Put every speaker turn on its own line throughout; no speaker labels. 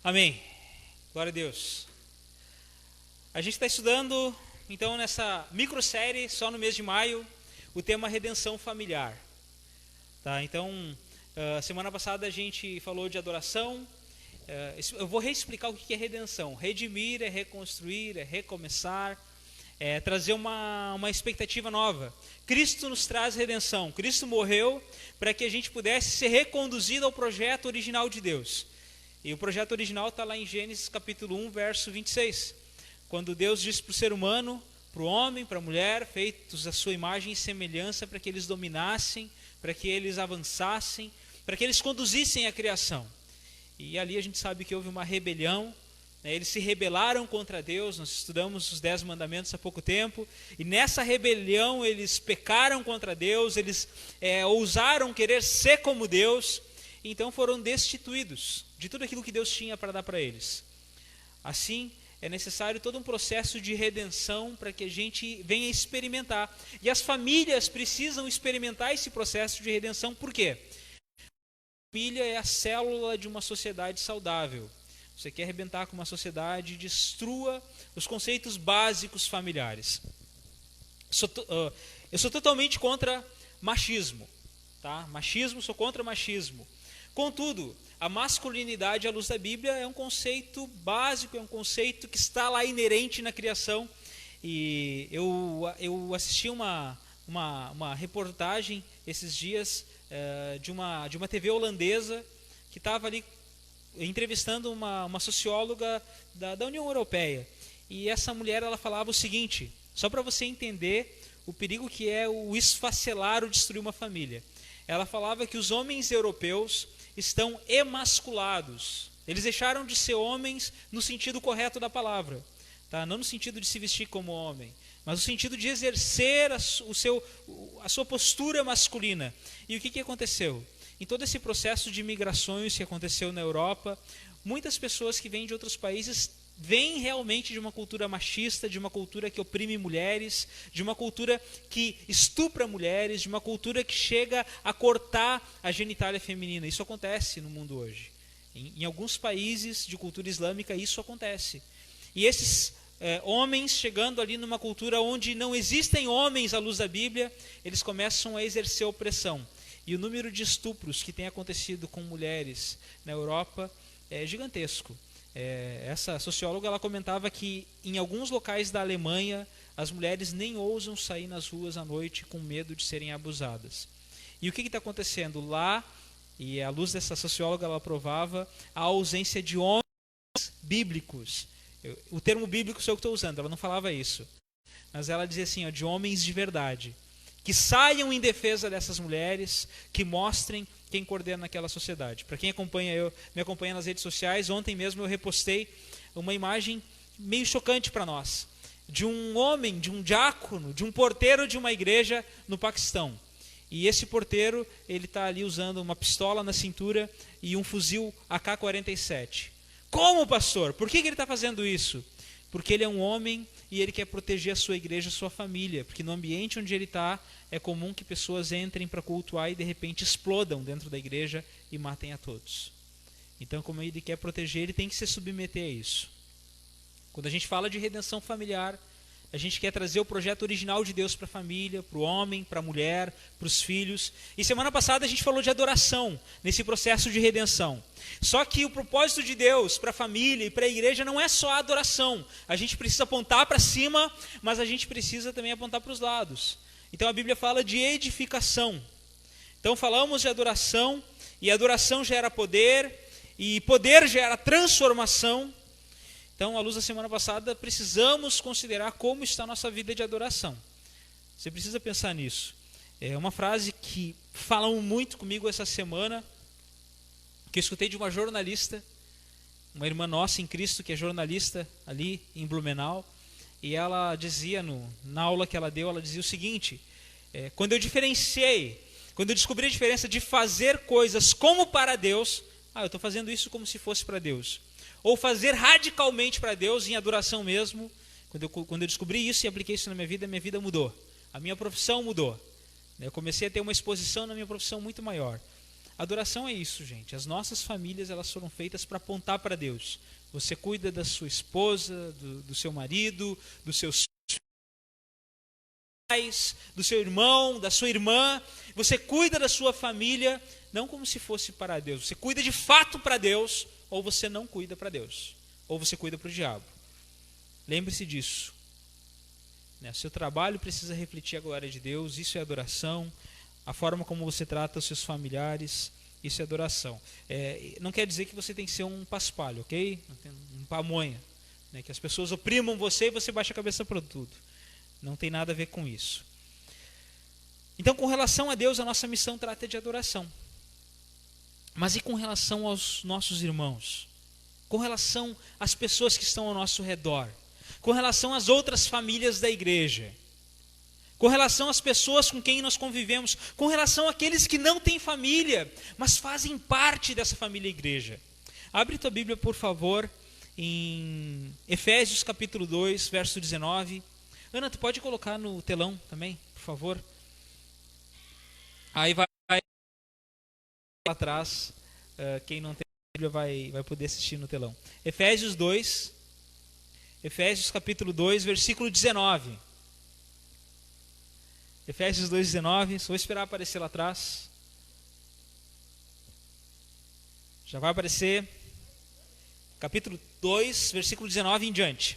Amém. Glória a Deus. A gente está estudando, então, nessa microsérie, só no mês de maio, o tema redenção familiar. Tá? Então, semana passada a gente falou de adoração. Eu vou reexplicar o que é redenção. Redimir é reconstruir, é recomeçar, é trazer uma expectativa nova. Cristo nos traz redenção. Cristo morreu para que a gente pudesse ser reconduzido ao projeto original de Deus. E o projeto original está lá em Gênesis capítulo 1, verso 26. Quando Deus diz para o ser humano, para o homem, para a mulher, feitos à sua imagem e semelhança, para que eles dominassem, para que eles avançassem, para que eles conduzissem a criação. E ali a gente sabe que houve uma rebelião, né? Eles se rebelaram contra Deus. Nós estudamos os 10 mandamentos há pouco tempo, e nessa rebelião eles pecaram contra Deus, eles ousaram querer ser como Deus, então foram destituídos de tudo aquilo que Deus tinha para dar para eles. Assim, é necessário todo um processo de redenção para que a gente venha experimentar. E as famílias precisam experimentar esse processo de redenção. Por quê? A família é a célula de uma sociedade saudável. Você quer arrebentar com uma sociedade, destrua os conceitos básicos familiares. Eu sou totalmente contra machismo. Tá? Sou contra machismo. Contudo, a masculinidade à luz da Bíblia é um conceito básico, é um conceito que está lá inerente na criação. E eu assisti uma reportagem esses dias de uma TV holandesa que estava ali entrevistando uma socióloga da União Europeia. E essa mulher ela falava o seguinte, só para você entender o perigo que é o esfacelar ou destruir uma família. Ela falava que os homens europeus estão emasculados. Eles deixaram de ser homens no sentido correto da palavra, tá? Não no sentido de se vestir como homem, mas no sentido de exercer a sua postura masculina. E o que aconteceu? Em todo esse processo de migrações que aconteceu na Europa, muitas pessoas que vêm de outros países vem realmente de uma cultura machista, de uma cultura que oprime mulheres, de uma cultura que estupra mulheres, de uma cultura que chega a cortar a genitália feminina. Isso acontece no mundo hoje. Em alguns países de cultura islâmica isso acontece. E esses homens chegando ali numa cultura onde não existem homens à luz da Bíblia, eles começam a exercer opressão. E o número de estupros que tem acontecido com mulheres na Europa é gigantesco. Essa socióloga ela comentava que em alguns locais da Alemanha as mulheres nem ousam sair nas ruas à noite com medo de serem abusadas. E o que está acontecendo lá? E à luz dessa socióloga ela provava a ausência de homens bíblicos. O termo bíblico sou eu que estou usando, ela não falava isso, mas ela dizia assim, de homens de verdade, que saiam em defesa dessas mulheres, que mostrem quem coordena aquela sociedade. Para quem me acompanha nas redes sociais, ontem mesmo eu repostei uma imagem meio chocante para nós, de um homem, de um diácono, de um porteiro de uma igreja no Paquistão. E esse porteiro, ele está ali usando uma pistola na cintura e um fuzil AK-47. Como, pastor? Por que ele está fazendo isso? Porque ele é um homem e ele quer proteger a sua igreja, a sua família. Porque no ambiente onde ele está, é comum que pessoas entrem para cultuar e de repente explodam dentro da igreja e matem a todos. Então, como ele quer proteger, ele tem que se submeter a isso. Quando a gente fala de redenção familiar, a gente quer trazer o projeto original de Deus para a família, para o homem, para a mulher, para os filhos. E semana passada a gente falou de adoração nesse processo de redenção. Só que o propósito de Deus para a família e para a igreja não é só a adoração. A gente precisa apontar para cima, mas a gente precisa também apontar para os lados. Então a Bíblia fala de edificação. Então falamos de adoração, e adoração gera poder, e poder gera transformação. Então, à luz da semana passada, precisamos considerar como está a nossa vida de adoração. Você precisa pensar nisso. É uma frase que falam muito comigo essa semana, que eu escutei de uma jornalista, uma irmã nossa em Cristo, que é jornalista ali em Blumenau, e ela dizia, na aula que ela deu, ela dizia o seguinte, quando eu descobri a diferença de fazer coisas como para Deus, eu estou fazendo isso como se fosse para Deus. Ou fazer radicalmente para Deus, em adoração mesmo. Quando eu descobri isso e apliquei isso na minha vida mudou. A minha profissão mudou. Eu comecei a ter uma exposição na minha profissão muito maior. Adoração é isso, gente. As nossas famílias, elas foram feitas para apontar para Deus. Você cuida da sua esposa, do seu marido, dos seus pais, do seu irmão, da sua irmã. Você cuida da sua família, não como se fosse para Deus. Você cuida de fato para Deus, ou você não cuida para Deus. Ou você cuida para o diabo. Lembre-se disso. O seu trabalho precisa refletir a glória de Deus, isso é adoração. A forma como você trata os seus familiares, isso é adoração. Não quer dizer que você tem que ser um paspalho, ok? Um pamonha. Né? Que as pessoas oprimam você e você baixa a cabeça para tudo. Não tem nada a ver com isso. Então, com relação a Deus, a nossa missão trata de adoração. Mas e com relação aos nossos irmãos? Com relação às pessoas que estão ao nosso redor? Com relação às outras famílias da igreja? Com relação às pessoas com quem nós convivemos, com relação àqueles que não têm família, mas fazem parte dessa família igreja. Abre tua Bíblia, por favor, em Efésios capítulo 2, verso 19. Ana, tu pode colocar no telão também, por favor? Aí vai lá atrás, quem não tem Bíblia vai poder assistir no telão. Efésios capítulo 2, versículo 19. Efésios 2,19, só vou esperar aparecer lá atrás. Já vai aparecer. Capítulo 2, versículo 19 em diante.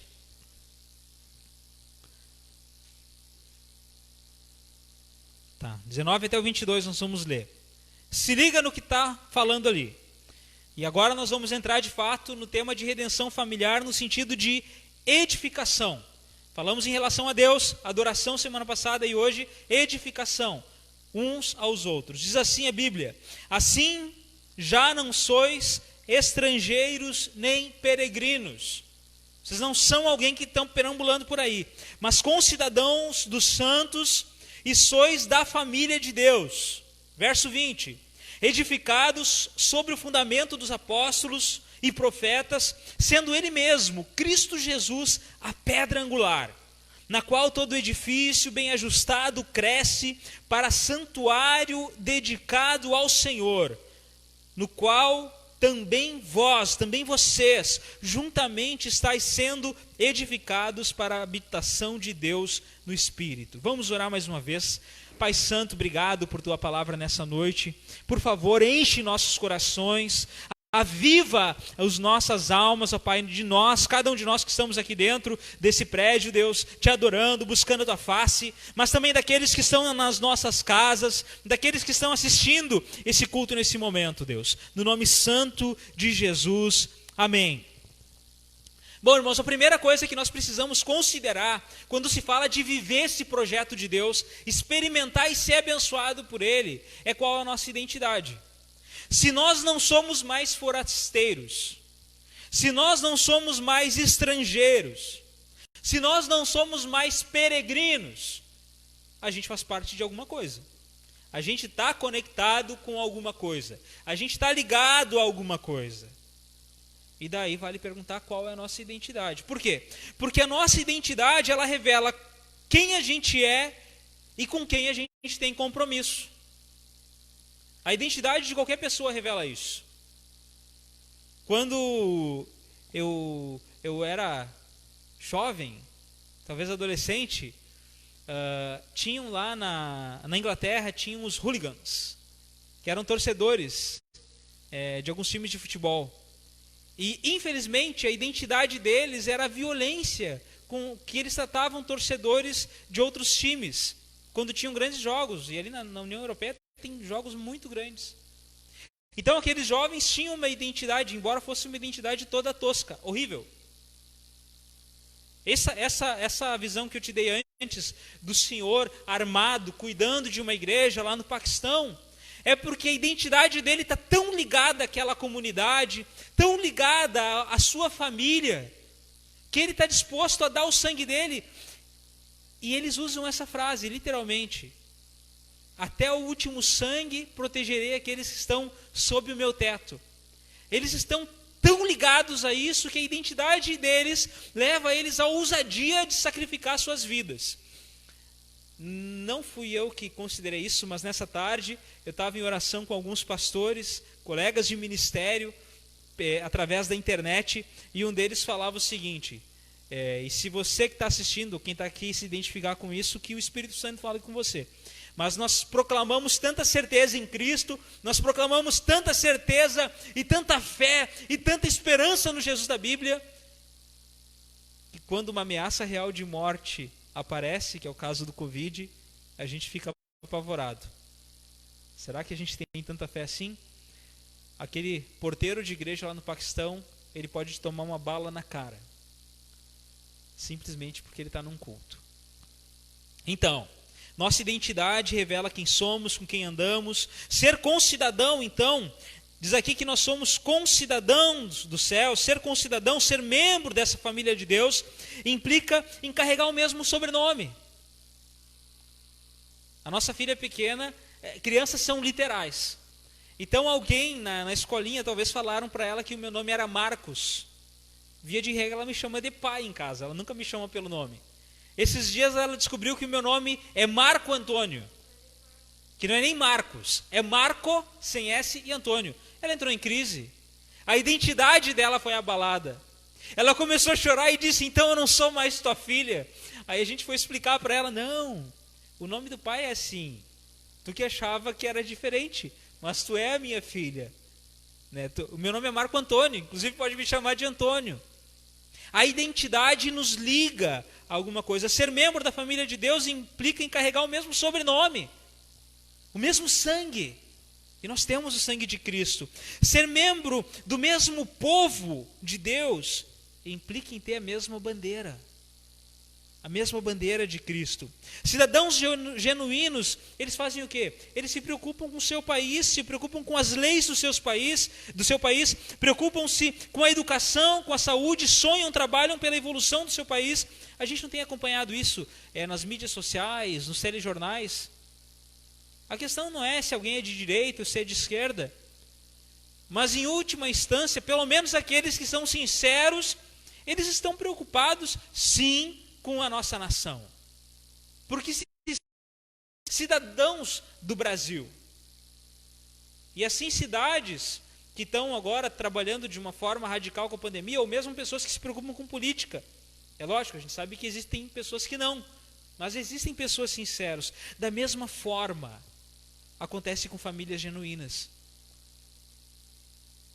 Tá, 19 até o 22 nós vamos ler. Se liga no que está falando ali. E agora nós vamos entrar de fato no tema de redenção familiar no sentido de edificação. Falamos em relação a Deus, adoração semana passada e hoje, edificação uns aos outros. Diz assim a Bíblia: assim já não sois estrangeiros nem peregrinos. Vocês não são alguém que estão perambulando por aí, mas concidadãos dos santos e sois da família de Deus. Verso 20: edificados sobre o fundamento dos apóstolos e profetas, sendo ele mesmo, Cristo Jesus, a pedra angular, na qual todo edifício bem ajustado cresce para santuário dedicado ao Senhor, no qual também vocês, juntamente estáis sendo edificados para a habitação de Deus no Espírito. Vamos orar mais uma vez. Pai Santo, obrigado por tua palavra nessa noite. Por favor, enche nossos corações, aviva as nossas almas, ó Pai, de nós, cada um de nós que estamos aqui dentro desse prédio, Deus, te adorando, buscando a tua face, mas também daqueles que estão nas nossas casas, daqueles que estão assistindo esse culto nesse momento, Deus. No nome santo de Jesus, amém. Bom, irmãos, a primeira coisa que nós precisamos considerar quando se fala de viver esse projeto de Deus, experimentar e ser abençoado por Ele, é qual a nossa identidade. Se nós não somos mais forasteiros, se nós não somos mais estrangeiros, se nós não somos mais peregrinos, a gente faz parte de alguma coisa. A gente está conectado com alguma coisa. A gente está ligado a alguma coisa. E daí vale perguntar qual é a nossa identidade. Por quê? Porque a nossa identidade, ela revela quem a gente é e com quem a gente tem compromisso. A identidade de qualquer pessoa revela isso. Quando eu era jovem, talvez adolescente, tinham lá na Inglaterra, tinham os hooligans, que eram torcedores de alguns times de futebol. E, infelizmente, a identidade deles era a violência com que eles tratavam torcedores de outros times, quando tinham grandes jogos. E ali na União Europeia tem jogos muito grandes. Então aqueles jovens tinham uma identidade, embora fosse uma identidade toda tosca, horrível. Essa visão que eu te dei antes do senhor armado, cuidando de uma igreja lá no Paquistão, é porque a identidade dele está tão ligada àquela comunidade, tão ligada à sua família, que ele está disposto a dar o sangue dele. E eles usam essa frase, literalmente: até o último sangue protegerei aqueles que estão sob o meu teto. Eles estão tão ligados a isso que a identidade deles leva eles à ousadia de sacrificar suas vidas. não fui eu que considerei isso, mas nessa tarde eu estava em oração com alguns pastores, colegas de ministério, através da internet, e um deles falava o seguinte, e se você que está assistindo, quem está aqui se identificar com isso, que o Espírito Santo fale com você. Mas nós proclamamos tanta certeza em Cristo, nós proclamamos tanta certeza e tanta fé e tanta esperança no Jesus da Bíblia, que quando uma ameaça real de morte aparece, que é o caso do Covid, a gente fica apavorado. Será que a gente tem tanta fé assim? Aquele porteiro de igreja lá no Paquistão, ele pode tomar uma bala na cara, simplesmente porque ele está num culto. Então, nossa identidade revela quem somos, com quem andamos. Ser concidadão, então, diz aqui que nós somos concidadãos do céu. Ser concidadão, ser membro dessa família de Deus, implica em carregar o mesmo sobrenome. A nossa filha pequena, crianças são literais. Então alguém na escolinha talvez falaram para ela que o meu nome era Marcos. Via de regra ela me chama de pai em casa, ela nunca me chama pelo nome. Esses dias ela descobriu que o meu nome é Marco Antônio, que não é nem Marcos, é Marco sem S e Antônio. Ela entrou em crise, a identidade dela foi abalada. Ela começou a chorar e disse, então eu não sou mais tua filha. Aí a gente foi explicar para ela, não, o nome do pai é assim, tu que achava que era diferente, mas tu é a minha filha. O meu nome é Marco Antônio, inclusive pode me chamar de Antônio. A identidade nos liga a alguma coisa. Ser membro da família de Deus implica em carregar o mesmo sobrenome, o mesmo sangue. E nós temos o sangue de Cristo. Ser membro do mesmo povo de Deus implica em ter a mesma bandeira. A mesma bandeira de Cristo. Cidadãos genuínos, eles fazem o quê? Eles se preocupam com o seu país, se preocupam com as leis do seu país, preocupam-se com a educação, com a saúde, sonham, trabalham pela evolução do seu país. A gente não tem acompanhado isso nas mídias sociais, nos telejornais. A questão não é se alguém é de direita ou se é de esquerda, mas em última instância, pelo menos aqueles que são sinceros, eles estão preocupados, sim, com a nossa nação. Porque cidadãos do Brasil. E assim cidades que estão agora trabalhando de uma forma radical com a pandemia, ou mesmo pessoas que se preocupam com política. É lógico, a gente sabe que existem pessoas que não, mas existem pessoas sinceras. Da mesma forma, acontece com famílias genuínas.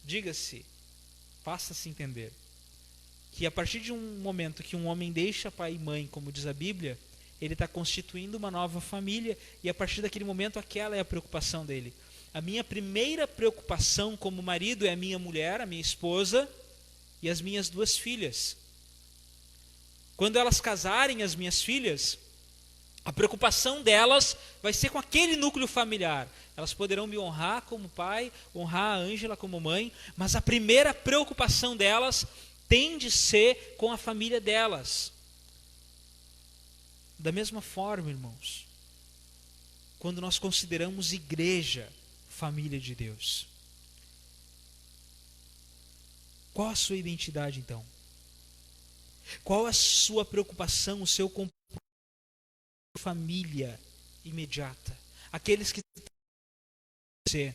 Diga-se, faça-se entender, que a partir de um momento que um homem deixa pai e mãe, como diz a Bíblia, ele está constituindo uma nova família, e a partir daquele momento aquela é a preocupação dele. A minha primeira preocupação como marido é a minha mulher, a minha esposa e as minhas 2 filhas. Quando elas casarem, as minhas filhas, a preocupação delas vai ser com aquele núcleo familiar. Elas poderão me honrar como pai, honrar a Ângela como mãe, mas a primeira preocupação delas tem de ser com a família delas. Da mesma forma, irmãos, quando nós consideramos igreja, família de Deus, qual a sua identidade então? Qual a sua preocupação, o seu compromisso com a família imediata? Aqueles que você.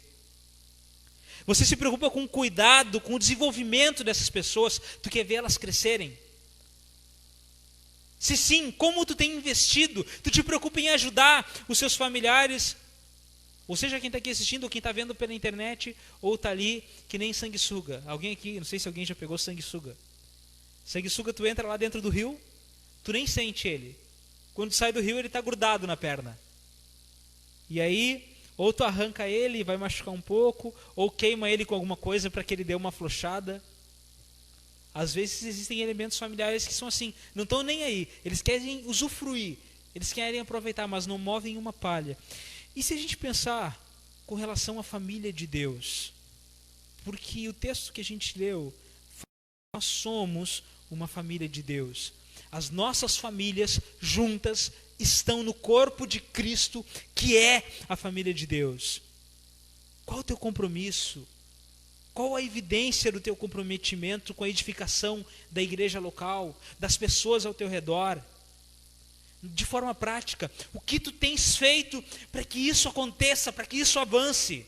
Você se preocupa com o cuidado, com o desenvolvimento dessas pessoas, tu quer ver elas crescerem? Se sim, como tu tem investido? Tu te preocupa em ajudar os seus familiares? Ou seja, quem está aqui assistindo, ou quem está vendo pela internet, ou está ali que nem sanguessuga. Alguém aqui, não sei se alguém já pegou sanguessuga. Sanguessuga, tu entra lá dentro do rio, tu nem sente ele. Quando tu sai do rio, ele está grudado na perna. E aí, ou tu arranca ele e vai machucar um pouco, ou queima ele com alguma coisa para que ele dê uma afrouxada. Às vezes existem elementos familiares que são assim, não estão nem aí. Eles querem usufruir, eles querem aproveitar, mas não movem uma palha. E se a gente pensar com relação à família de Deus? Porque o texto que a gente leu, nós somos uma família de Deus. As nossas famílias juntas estão no corpo de Cristo, que é a família de Deus. Qual o teu compromisso? Qual a evidência do teu comprometimento com a edificação da igreja local, das pessoas ao teu redor? de forma prática. O que tu tens feito para que isso aconteça, para que isso avance?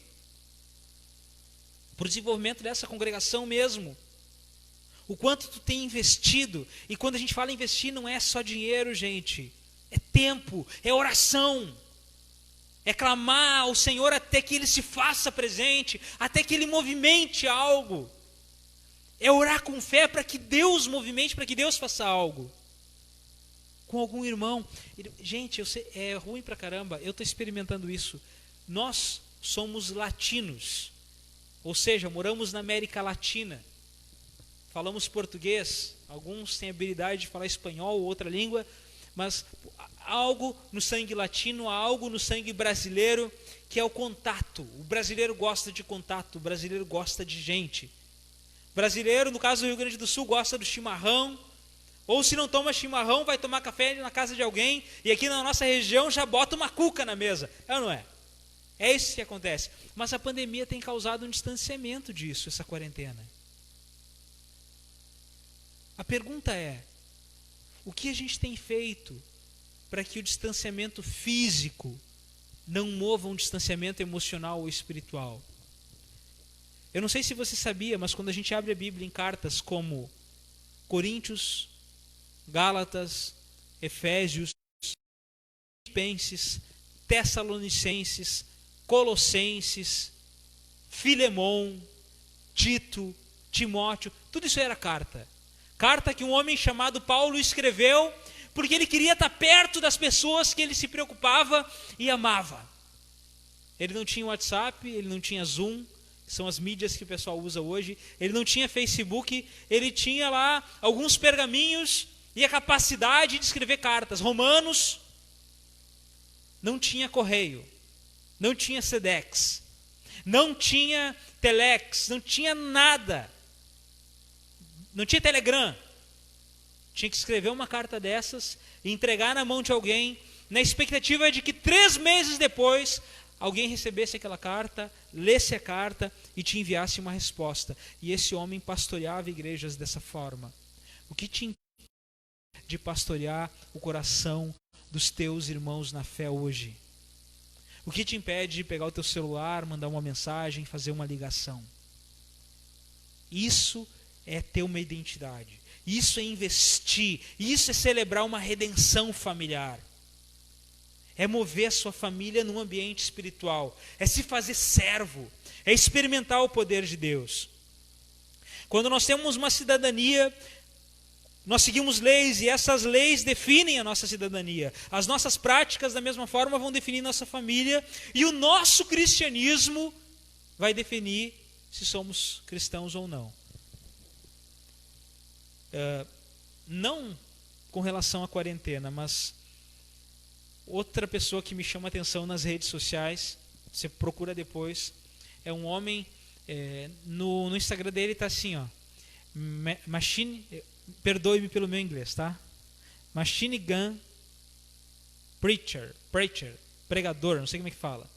Para o desenvolvimento dessa congregação mesmo. O quanto tu tem investido. E quando a gente fala investir, não é só dinheiro, gente. É tempo, é oração. É clamar ao Senhor até que Ele se faça presente, até que Ele movimente algo. É orar com fé para que Deus movimente, para que Deus faça algo. Com algum irmão. Gente, eu sei, é ruim pra caramba, eu estou experimentando isso. Nós somos latinos, ou seja, moramos na América Latina. Falamos português, alguns têm habilidade de falar espanhol ou outra língua, mas há algo no sangue latino, há algo no sangue brasileiro, que é o contato. O brasileiro gosta de contato, o brasileiro gosta de gente. O brasileiro, no caso do Rio Grande do Sul, gosta do chimarrão, ou se não toma chimarrão, vai tomar café na casa de alguém, e aqui na nossa região já bota uma cuca na mesa. É ou não é? É isso que acontece. Mas a pandemia tem causado um distanciamento disso, essa quarentena. A pergunta é, o que a gente tem feito para que o distanciamento físico não mova um distanciamento emocional ou espiritual? Eu não sei se você sabia, mas quando a gente abre a Bíblia em cartas como Coríntios, Gálatas, Efésios, Filipenses, Tessalonicenses, Colossenses, Filemão, Tito, Timóteo, tudo isso era carta. Carta que um homem chamado Paulo escreveu porque ele queria estar perto das pessoas que ele se preocupava e amava. Ele não tinha WhatsApp, ele não tinha Zoom, que são as mídias que o pessoal usa hoje, ele não tinha Facebook, ele tinha lá alguns pergaminhos e a capacidade de escrever cartas. Romanos não tinha correio, não tinha Sedex, não tinha Telex, não tinha nada, não tinha Telegram. Tinha que escrever uma carta dessas e entregar na mão de alguém, na expectativa de que 3 meses depois alguém recebesse aquela carta, lesse a carta e te enviasse uma resposta. E esse homem pastoreava igrejas dessa forma. O que te impede de pastorear o coração dos teus irmãos na fé hoje? O que te impede de pegar o teu celular, mandar uma mensagem, fazer uma ligação? Isso é ter uma identidade. Isso é investir. Isso é celebrar uma redenção familiar. É mover a sua família num ambiente espiritual. É se fazer servo. É experimentar o poder de Deus. Quando nós temos uma cidadania, nós seguimos leis e essas leis definem a nossa cidadania. As nossas práticas, da mesma forma, vão definir nossa família. E o nosso cristianismo vai definir se somos cristãos ou não. Não com relação à quarentena, mas outra pessoa que me chama a atenção nas redes sociais, você procura depois, é um homem, no Instagram dele está assim, ó, perdoe-me pelo meu inglês, tá? Machine Gun Preacher, pregador, não sei como é que fala,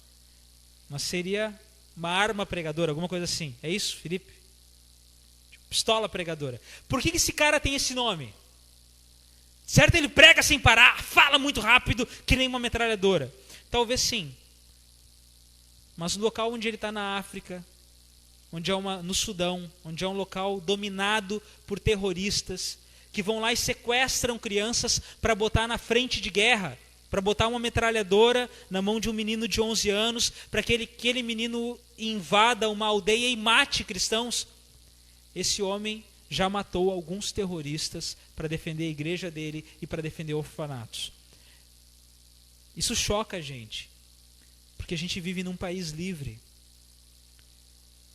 mas seria uma arma pregadora, alguma coisa assim. É isso, Felipe? Pistola pregadora. Por que esse cara tem esse nome? Certo, ele prega sem parar, fala muito rápido, que nem uma metralhadora. Talvez sim. Mas no local onde ele está na África, onde no Sudão, onde é um local dominado por terroristas, que vão lá e sequestram crianças para botar na frente de guerra, para botar uma metralhadora na mão de um menino de 11 anos, para que aquele menino invada uma aldeia e mate cristãos. Esse homem já matou alguns terroristas para defender a igreja dele e para defender orfanatos. Isso choca a gente, porque a gente vive num país livre.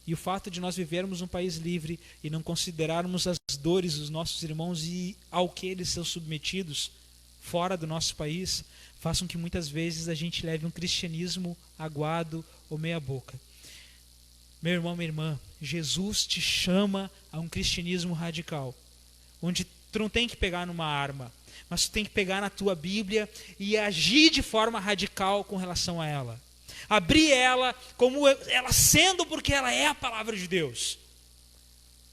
E o fato de nós vivermos num país livre e não considerarmos as dores dos nossos irmãos e ao que eles são submetidos fora do nosso país, faz com que muitas vezes a gente leve um cristianismo aguado ou meia boca. Meu irmão, minha irmã, Jesus te chama a um cristianismo radical, onde tu não tem que pegar numa arma, mas tu tem que pegar na tua Bíblia e agir de forma radical com relação a ela. Abrir ela como ela sendo, porque ela é a palavra de Deus.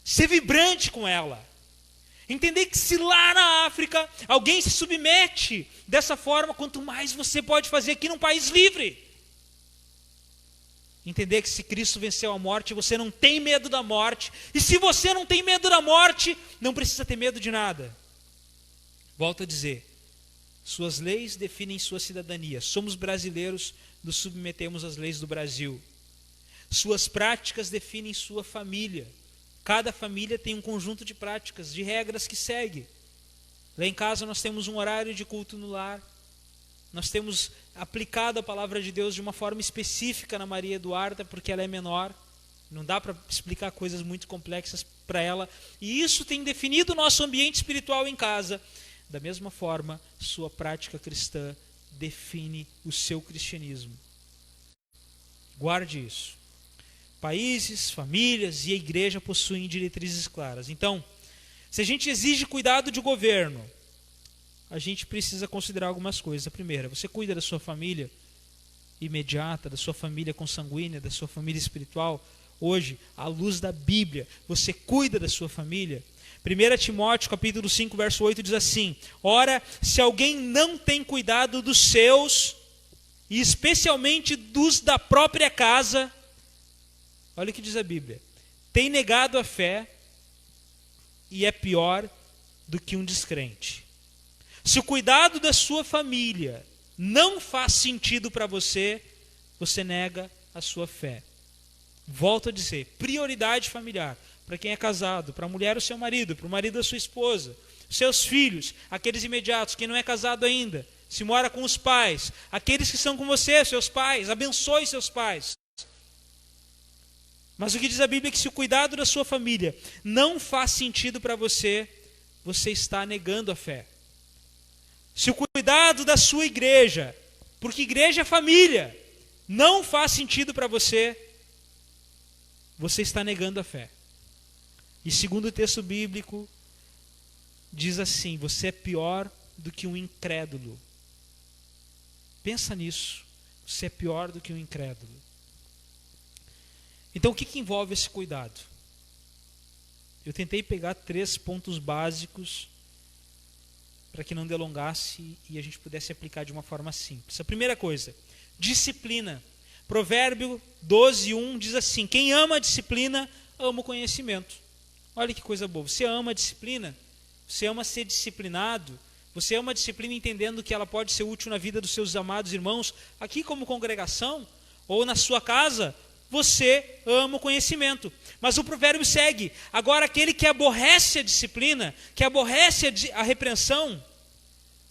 Ser vibrante com ela. Entender que se lá na África alguém se submete dessa forma, quanto mais você pode fazer aqui num país livre. Entender que se Cristo venceu a morte, você não tem medo da morte. E se você não tem medo da morte, não precisa ter medo de nada. Volto a dizer, suas leis definem sua cidadania. Somos brasileiros, nos submetemos às leis do Brasil. Suas práticas definem sua família. Cada família tem um conjunto de práticas, de regras que segue. Lá em casa nós temos um horário de culto no lar. Nós temos aplicado a palavra de Deus de uma forma específica na Maria Eduarda, porque ela é menor. Não dá para explicar coisas muito complexas para ela. E isso tem definido o nosso ambiente espiritual em casa. Da mesma forma, sua prática cristã define o seu cristianismo. Guarde isso. Países, famílias e a igreja possuem diretrizes claras. Então, se a gente exige cuidado de governo, a gente precisa considerar algumas coisas. A primeira, você cuida da sua família imediata, da sua família consanguínea, da sua família espiritual. Hoje, à luz da Bíblia, você cuida da sua família. 1 Timóteo capítulo 5, verso 8 diz assim: ora, se alguém não tem cuidado dos seus, e especialmente dos da própria casa, olha o que diz a Bíblia, tem negado a fé e é pior do que um descrente. Se o cuidado da sua família não faz sentido para você, você nega a sua fé. Volto a dizer, prioridade familiar. Para quem é casado, para a mulher o seu marido, para o marido a sua esposa, seus filhos, aqueles imediatos, quem não é casado ainda, se mora com os pais, aqueles que são com você, seus pais, abençoe seus pais. Mas o que diz a Bíblia é que se o cuidado da sua família não faz sentido para você, você está negando a fé. Se o cuidado da sua igreja, porque igreja é família, não faz sentido para você, você está negando a fé. E segundo o texto bíblico, diz assim: você é pior do que um incrédulo. Pensa nisso. Você é pior do que um incrédulo. Então o que envolve esse cuidado? Eu tentei pegar 3 pontos básicos para que não delongasse e a gente pudesse aplicar de uma forma simples. A primeira coisa, disciplina. Provérbio 12:1 diz assim: quem ama a disciplina, ama o conhecimento. Olha que coisa boa. Você ama a disciplina, você ama ser disciplinado, você ama a disciplina entendendo que ela pode ser útil na vida dos seus amados irmãos, aqui como congregação, ou na sua casa, você ama o conhecimento. Mas o provérbio segue: agora aquele que aborrece a disciplina, que aborrece a repreensão,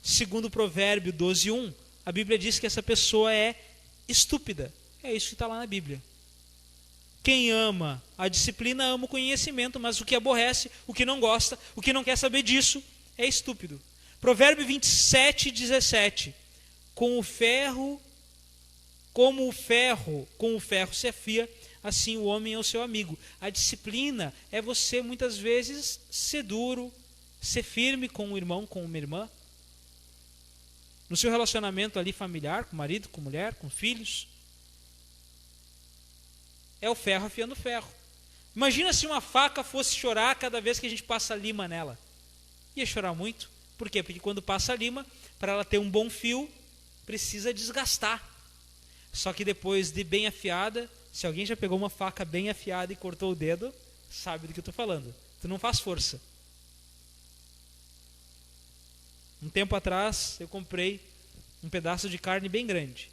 segundo o provérbio 12:1, a Bíblia diz que essa pessoa é estúpida. É isso que está lá na Bíblia. Quem ama a disciplina ama o conhecimento, mas o que aborrece, o que não gosta, o que não quer saber disso, é estúpido. Provérbio 27:17, como o ferro se afia, assim o homem é o seu amigo. A disciplina é você muitas vezes ser duro, ser firme com um irmão, com uma irmã. No seu relacionamento ali familiar, com marido, com mulher, com filhos. É o ferro afiando o ferro. Imagina se uma faca fosse chorar cada vez que a gente passa lima nela. Ia chorar muito. Por quê? Porque quando passa lima, para ela ter um bom fio, precisa desgastar. Só que depois de bem afiada, se alguém já pegou uma faca bem afiada e cortou o dedo, sabe do que eu estou falando. Tu não faz força. Um tempo atrás, eu comprei um pedaço de carne bem grande.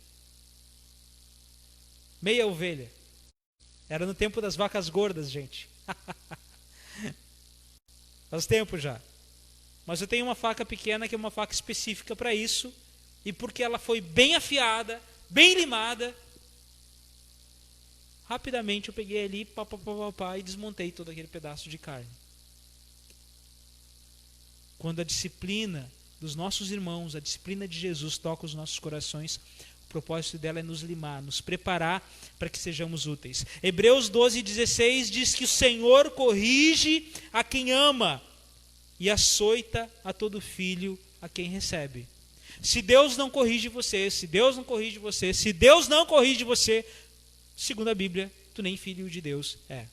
Meia ovelha. Era no tempo das vacas gordas, gente. Faz tempo já. Mas eu tenho uma faca pequena que é uma faca específica para isso. E porque ela foi bem afiada, bem limada, rapidamente eu peguei ali e desmontei todo aquele pedaço de carne. Quando a disciplina dos nossos irmãos, a disciplina de Jesus toca os nossos corações, o propósito dela é nos limar, nos preparar para que sejamos úteis. Hebreus 12:16 diz que o Senhor corrige a quem ama e açoita a todo filho a quem recebe. Se Deus não corrige você, se Deus não corrige você, se Deus não corrige você, segundo a Bíblia, tu nem filho de Deus é.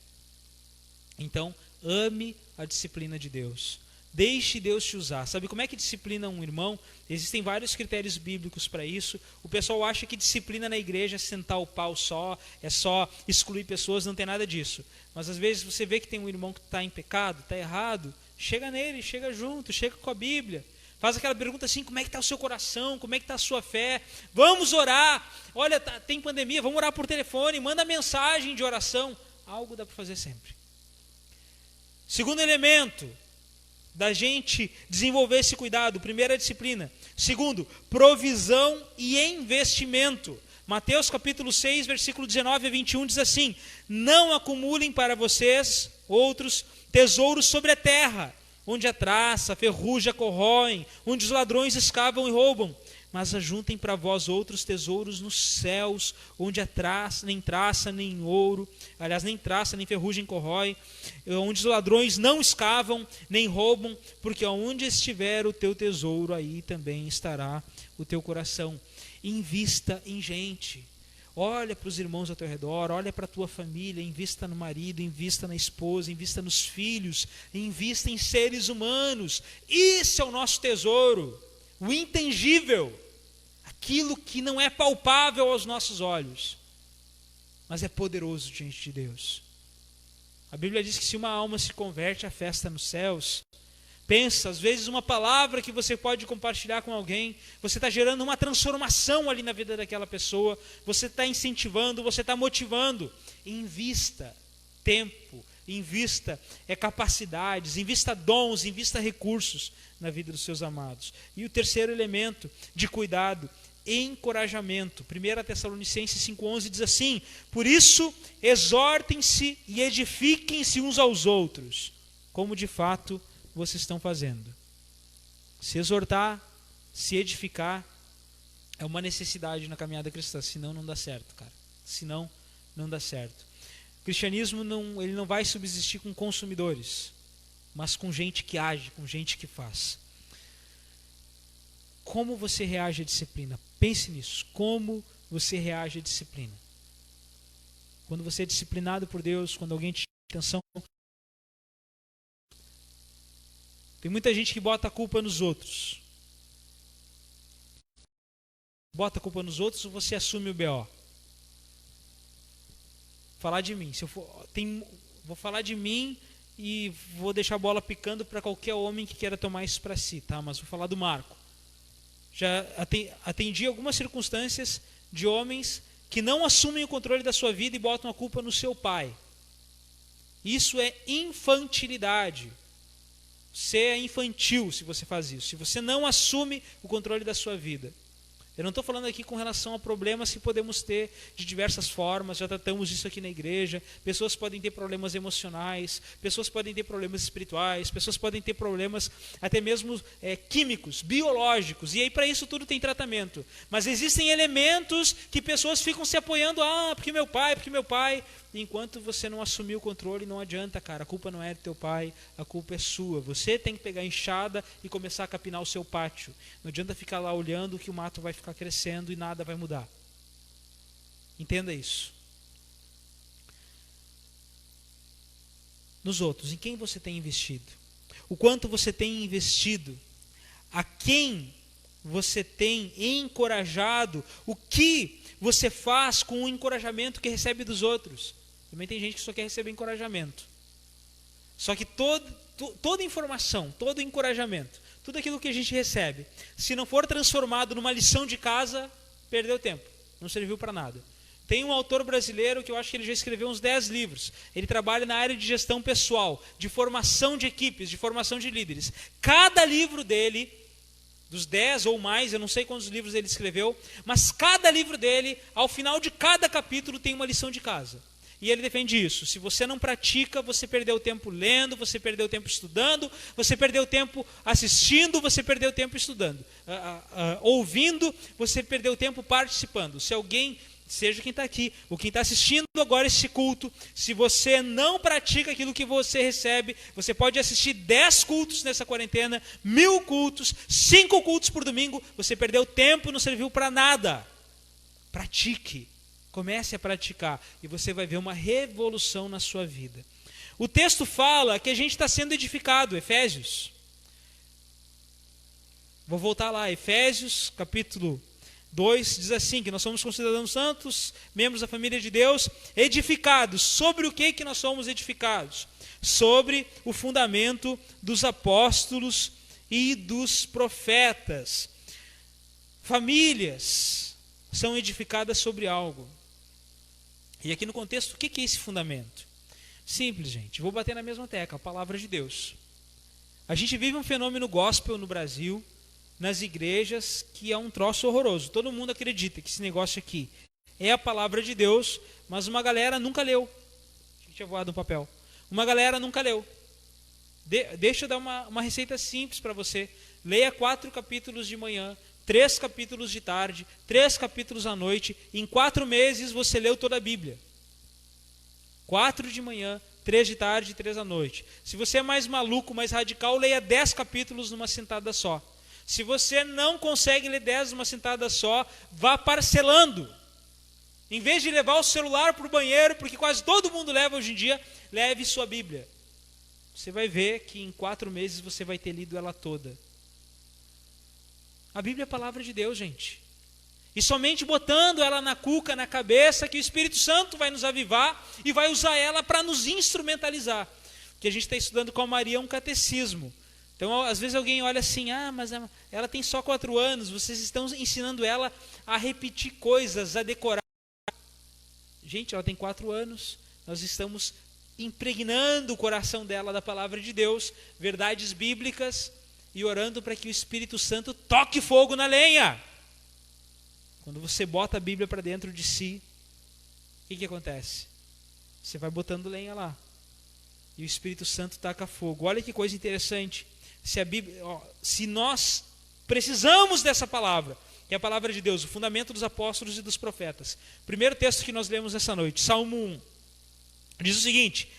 Então, ame a disciplina de Deus. Deixe Deus te usar. Sabe como é que disciplina um irmão? Existem vários critérios bíblicos para isso. O pessoal acha que disciplina na igreja é sentar o pau só, é só excluir pessoas, não tem nada disso. Mas às vezes você vê que tem um irmão que está em pecado, está errado, chega nele, chega junto, chega com a Bíblia. Faz aquela pergunta assim, como é que está o seu coração, como é que está a sua fé? Vamos orar, olha, tem pandemia, vamos orar por telefone, manda mensagem de oração. Algo dá para fazer sempre. Segundo elemento da gente desenvolver esse cuidado, primeira disciplina. Segundo, provisão e investimento. Mateus capítulo 6, versículo 19 a 21 diz assim: não acumulem para vocês, outros, tesouros sobre a terra, onde a traça, a ferrugem corroem, onde os ladrões escavam e roubam, mas ajuntem para vós outros tesouros nos céus, onde a traça, nem traça, nem ouro, aliás, nem traça, nem ferrugem corrói, onde os ladrões não escavam, nem roubam, porque onde estiver o teu tesouro, aí também estará o teu coração. Invista em gente. Olha para os irmãos ao teu redor, olha para a tua família, invista no marido, invista na esposa, invista nos filhos, invista em seres humanos. Isso é o nosso tesouro, o intangível, aquilo que não é palpável aos nossos olhos, mas é poderoso diante de Deus. A Bíblia diz que se uma alma se converte, há festa nos céus. Pensa, às vezes uma palavra que você pode compartilhar com alguém, você está gerando uma transformação ali na vida daquela pessoa, você está incentivando, você está motivando. Invista tempo, invista capacidades, invista dons, invista recursos na vida dos seus amados. E o terceiro elemento de cuidado, encorajamento. 1 Tessalonicenses 5,11 diz assim: por isso exortem-se e edifiquem-se uns aos outros, como de fato vocês estão fazendo. Se exortar, se edificar, é uma necessidade na caminhada cristã, senão não dá certo, cara. Senão não dá certo. O cristianismo ele não vai subsistir com consumidores, mas com gente que age, com gente que faz. Como você reage à disciplina? Pense nisso. Como você reage à disciplina? Quando você é disciplinado por Deus, quando alguém te chama atenção. Tem muita gente que bota a culpa nos outros. Bota a culpa nos outros ou você assume o BO? Falar de mim. Vou falar de mim e vou deixar a bola picando para qualquer homem que queira tomar isso para si, tá? Mas vou falar do Marco. Já atendi algumas circunstâncias de homens que não assumem o controle da sua vida e botam a culpa no seu pai. Isso é infantilidade. Você é infantil se você faz isso, se você não assume o controle da sua vida. Eu não estou falando aqui com relação a problemas que podemos ter de diversas formas, já tratamos isso aqui na igreja. Pessoas podem ter problemas emocionais, pessoas podem ter problemas espirituais, pessoas podem ter problemas até mesmo químicos, biológicos, e aí para isso tudo tem tratamento. Mas existem elementos que pessoas ficam se apoiando, porque meu pai, e enquanto você não assumir o controle, não adianta, cara, a culpa não é do teu pai, a culpa é sua. Você tem que pegar a enxada e começar a capinar o seu pátio. Não adianta ficar lá olhando que o mato vai ficar crescendo e nada vai mudar. Entenda isso. Nos outros, em quem você tem investido? O quanto você tem investido? A quem você tem encorajado? O que você faz com o encorajamento que recebe dos outros? Também tem gente que só quer receber encorajamento. Só que toda informação, todo encorajamento, tudo aquilo que a gente recebe, se não for transformado numa lição de casa, perdeu tempo, não serviu para nada. Tem um autor brasileiro que eu acho que ele já escreveu uns 10 livros. Ele trabalha na área de gestão pessoal, de formação de equipes, de formação de líderes. Cada livro dele, dos 10 ou mais, eu não sei quantos livros ele escreveu, mas cada livro dele, ao final de cada capítulo, tem uma lição de casa. E ele defende isso. Se você não pratica, você perdeu tempo lendo, você perdeu tempo estudando, você perdeu tempo assistindo, você perdeu tempo estudando. Ouvindo, você perdeu tempo participando. Se alguém, seja quem está aqui, ou quem está assistindo agora esse culto, se você não pratica aquilo que você recebe, você pode assistir 10 cultos nessa quarentena, 1000 cultos, 5 cultos por domingo, você perdeu tempo, não serviu para nada. Pratique. Comece a praticar e você vai ver uma revolução na sua vida. O texto fala que a gente está sendo edificado, Efésios. Vou voltar lá, Efésios capítulo 2, diz assim, que nós somos considerados santos, membros da família de Deus, edificados. Sobre o que nós somos edificados? Sobre o fundamento dos apóstolos e dos profetas. Famílias são edificadas sobre algo. E aqui no contexto, o que é esse fundamento? Simples, gente. Vou bater na mesma tecla, a palavra de Deus. A gente vive um fenômeno gospel no Brasil, nas igrejas, que é um troço horroroso. Todo mundo acredita que esse negócio aqui é a palavra de Deus, mas uma galera nunca leu. Tinha voado um papel. Uma galera nunca leu. Deixa eu dar uma receita simples para você. Leia 4 capítulos de manhã, 3 capítulos de tarde, 3 capítulos à noite. Em 4 meses você leu toda a Bíblia. 4 de manhã, 3 de tarde e 3 à noite. Se você é mais maluco, mais radical, leia 10 capítulos numa sentada só. Se você não consegue ler 10 numa sentada só, vá parcelando. Em vez de levar o celular para o banheiro, porque quase todo mundo leva hoje em dia, leve sua Bíblia. Você vai ver que em 4 meses você vai ter lido ela toda. A Bíblia é a palavra de Deus, gente. E somente botando ela na cuca, na cabeça, que o Espírito Santo vai nos avivar e vai usar ela para nos instrumentalizar. Que a gente está estudando com a Maria um catecismo. Então, às vezes alguém olha assim, mas ela tem só 4 anos, vocês estão ensinando ela a repetir coisas, a decorar. Gente, ela tem 4 anos, nós estamos impregnando o coração dela da palavra de Deus, verdades bíblicas, e orando para que o Espírito Santo toque fogo na lenha. Quando você bota a Bíblia para dentro de si, o que acontece? Você vai botando lenha lá, e o Espírito Santo taca fogo. Olha que coisa interessante. Se nós precisamos dessa palavra, que é a palavra de Deus, o fundamento dos apóstolos e dos profetas. Primeiro texto que nós lemos essa noite, Salmo 1. Diz o seguinte: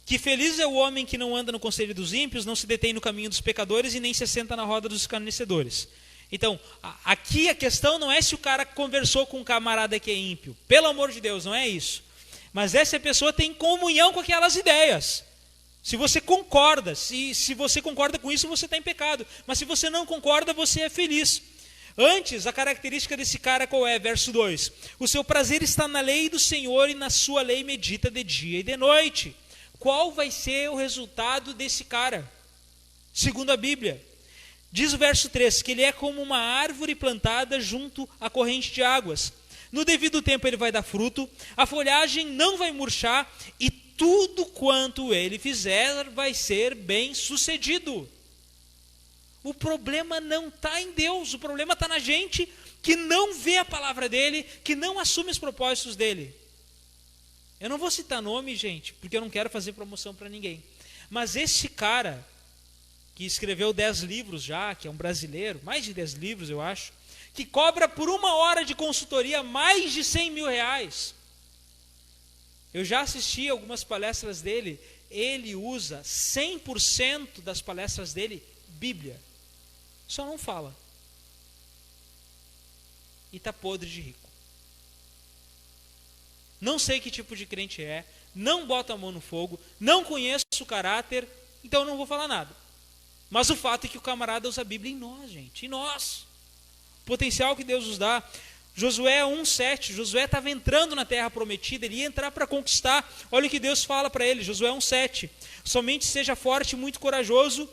que feliz é o homem que não anda no conselho dos ímpios, não se detém no caminho dos pecadores e nem se assenta na roda dos escarnecedores. Então, aqui a questão não é se o cara conversou com um camarada que é ímpio. Pelo amor de Deus, não é isso. Mas é se a pessoa tem comunhão com aquelas ideias. Se você concorda, se você concorda com isso, você está em pecado. Mas se você não concorda, você é feliz. Antes, a característica desse cara qual é? Verso 2. O seu prazer está na lei do Senhor e na sua lei medita de dia e de noite. Qual vai ser o resultado desse cara? Segundo a Bíblia. Diz o verso 3, que ele é como uma árvore plantada junto à corrente de águas. No devido tempo ele vai dar fruto, a folhagem não vai murchar e tudo quanto ele fizer vai ser bem sucedido. O problema não está em Deus, o problema está na gente que não vê a palavra dele, que não assume os propósitos dele. Eu não vou citar nome, gente, porque eu não quero fazer promoção para ninguém. Mas esse cara, que escreveu 10 livros já, que é um brasileiro, mais de 10 livros eu acho, que cobra por 1 hora de consultoria mais de 100 mil reais. Eu já assisti algumas palestras dele, ele usa 100% das palestras dele, Bíblia. Só não fala. E está podre de rico. Não sei que tipo de crente é, não bota a mão no fogo, não conheço o caráter, então não vou falar nada. Mas o fato é que o camarada usa a Bíblia em nós, gente, em nós. O potencial que Deus nos dá. Josué 1,7, Josué estava entrando na terra prometida, ele ia entrar para conquistar. Olha o que Deus fala para ele, Josué 1,7. Somente seja forte e muito corajoso.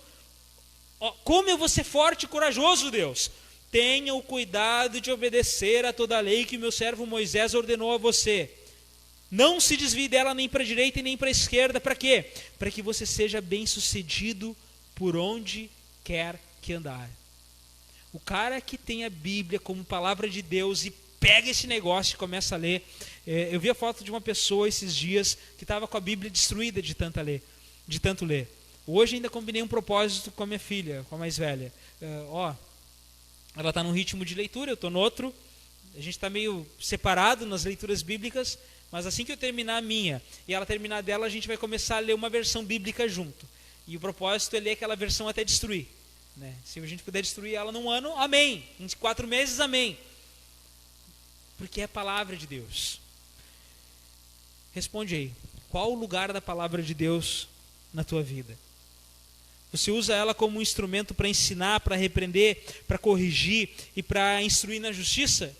Como eu vou ser forte e corajoso, Deus? Tenha o cuidado de obedecer a toda a lei que o meu servo Moisés ordenou a você. Não se desvie dela nem para a direita e nem para a esquerda. Para quê? Para que você seja bem sucedido por onde quer que andar. O cara que tem a Bíblia como palavra de Deus e pega esse negócio e começa a ler. Eu vi a foto de uma pessoa esses dias que estava com a Bíblia destruída de tanto ler. Hoje ainda combinei um propósito com a minha filha, com a mais velha. Ela está num ritmo de leitura, eu estou no outro. A gente está meio separado nas leituras bíblicas, mas assim que eu terminar a minha e ela terminar a dela, a gente vai começar a ler uma versão bíblica junto. E o propósito é ler aquela versão até destruir. Né? Se a gente puder destruir ela num ano, amém. Em 4 meses, amém. Porque é a palavra de Deus. Responde aí. Qual o lugar da palavra de Deus na tua vida? Você usa ela como um instrumento para ensinar, para repreender, para corrigir e para instruir na justiça?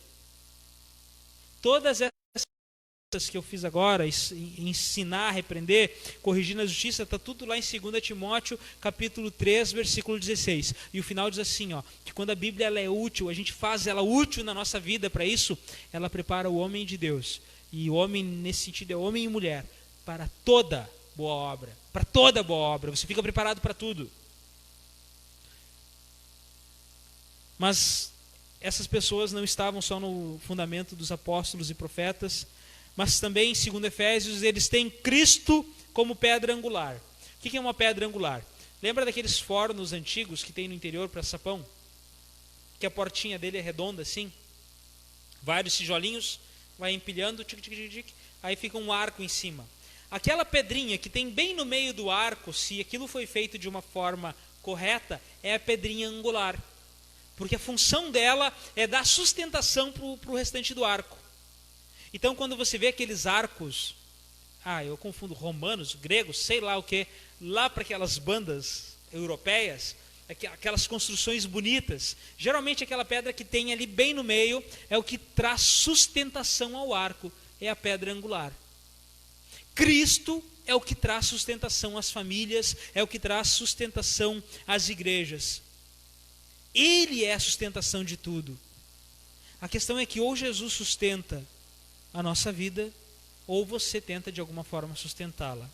Todas essas que eu fiz agora, ensinar, repreender, corrigir na justiça, está tudo lá em 2 Timóteo, capítulo 3, versículo 16. E o final diz assim, que quando a Bíblia ela é útil, a gente faz ela útil na nossa vida para isso, ela prepara o homem de Deus. E o homem, nesse sentido, é homem e mulher, para toda boa obra. Para toda boa obra. Você fica preparado para tudo. Mas essas pessoas não estavam só no fundamento dos apóstolos e profetas, mas também, segundo Efésios, eles têm Cristo como pedra angular. O que é uma pedra angular? Lembra daqueles fornos antigos que tem no interior para sapão? Que a portinha dele é redonda assim? Vários tijolinhos, vai empilhando, aí fica um arco em cima. Aquela pedrinha que tem bem no meio do arco, se aquilo foi feito de uma forma correta, é a pedrinha angular. Porque a função dela é dar sustentação para o restante do arco. Então, quando você vê aqueles arcos, eu confundo romanos, gregos, sei lá o que, lá para aquelas bandas europeias, aquelas construções bonitas, geralmente aquela pedra que tem ali bem no meio é o que traz sustentação ao arco, é a pedra angular. Cristo é o que traz sustentação às famílias, é o que traz sustentação às igrejas. Ele é a sustentação de tudo. A questão é que ou Jesus sustenta a nossa vida, ou você tenta de alguma forma sustentá-la.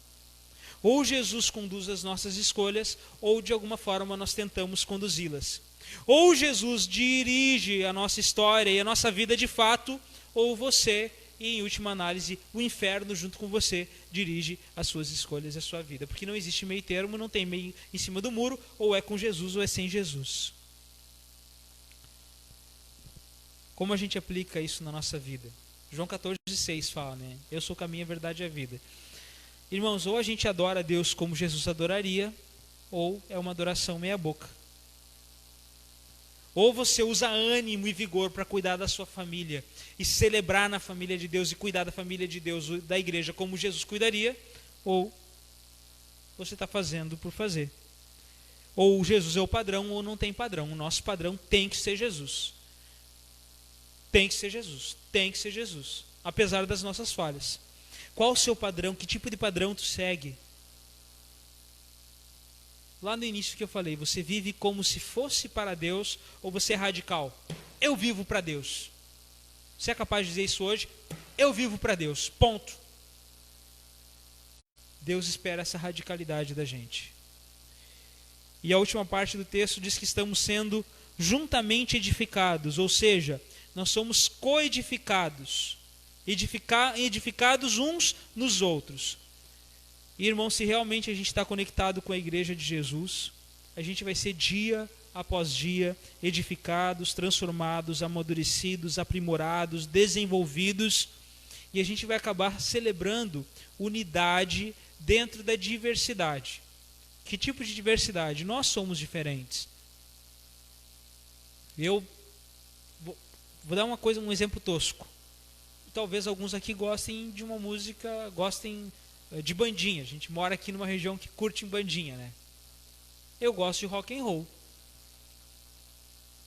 Ou Jesus conduz as nossas escolhas, ou de alguma forma nós tentamos conduzi-las. Ou Jesus dirige a nossa história e a nossa vida de fato, ou você, e em última análise, o inferno junto com você, dirige as suas escolhas e a sua vida. Porque não existe meio termo, não tem meio em cima do muro, ou é com Jesus ou é sem Jesus. Como a gente aplica isso na nossa vida? João 14,6 fala, eu sou o caminho, a verdade e a vida. Irmãos, ou a gente adora a Deus como Jesus adoraria, ou é uma adoração meia boca. Ou você usa ânimo e vigor para cuidar da sua família, e celebrar na família de Deus, e cuidar da família de Deus, da igreja, como Jesus cuidaria, ou você está fazendo por fazer. Ou Jesus é o padrão, ou não tem padrão. O nosso padrão tem que ser Jesus. Tem que ser Jesus, tem que ser Jesus, apesar das nossas falhas. Qual o seu padrão? Que tipo de padrão tu segue? Lá no início que eu falei, você vive como se fosse para Deus ou você é radical? Eu vivo para Deus. Você é capaz de dizer isso hoje? Eu vivo para Deus, ponto. Deus espera essa radicalidade da gente. E a última parte do texto diz que estamos sendo juntamente edificados, ou seja, nós somos coedificados, edificados uns nos outros. E, irmão, se realmente a gente está conectado com a igreja de Jesus, a gente vai ser dia após dia edificados, transformados, amadurecidos, aprimorados, desenvolvidos, e a gente vai acabar celebrando unidade dentro da diversidade. Que tipo de diversidade? Nós somos diferentes. Eu vou dar um exemplo tosco. Talvez alguns aqui gostem de uma música, gostem de bandinha. A gente mora aqui numa região que curte bandinha, Eu gosto de rock and roll.